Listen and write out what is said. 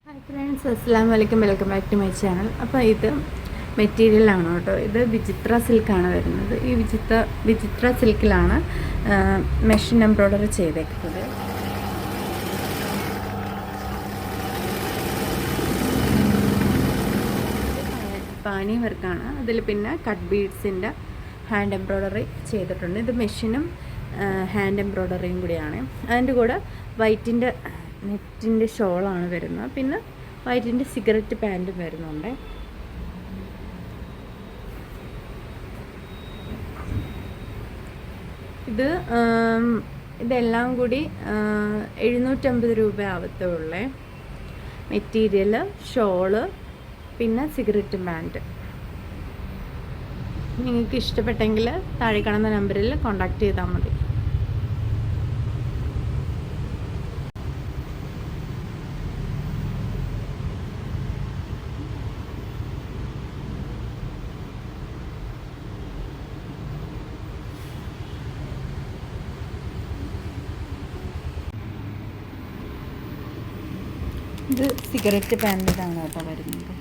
Hi friends, അസ്സലാമു അലൈക്കും. Welcome back to my channel. അപ്പോൾ ഇത് മെറ്റീരിയലാണ് കേട്ടോ. ഇത് വിചിത്ര സിൽക്കാണ് വരുന്നത്. ഈ വിചിത്ര സിൽക്കിലാണ് മെഷീൻ എംബ്രോയ്ഡറി ചെയ്തേക്കുന്നത്. പാനി വർക്കാണ്. അതിൽ പിന്നെ കട്ട് ബീഡ്സിൻ്റെ ഹാൻഡ് എംബ്രോയ്ഡറി ചെയ്തിട്ടുണ്ട്. ഇത് മെഷീനും ഹാൻഡ് എംബ്രോയ്ഡറിയും കൂടിയാണ്. അതിൻ്റെ കൂടെ വൈറ്റിൻ്റെ നെറ്റിൻ്റെ ഷോളാണ് വരുന്നത്. പിന്നെ വൈറ്റിൻ്റെ സിഗരറ്റ് പാൻറ്റും വരുന്നുണ്ട്. ഇതെല്ലാം കൂടി 750 രൂപ ആവത്തുള്ളേ. മെറ്റീരിയൽ, ഷോള്, പിന്നെ സിഗരറ്റ് പാൻറ്റ്. നിങ്ങൾക്ക് ഇഷ്ടപ്പെട്ടെങ്കിൽ താഴെ കാണുന്ന നമ്പറിൽ കോൺടാക്റ്റ് ചെയ്താൽ മതി. ഇത് സിഗരറ്റ് പാൻറ്റിലാണ് കേട്ടോ വരുന്നത്.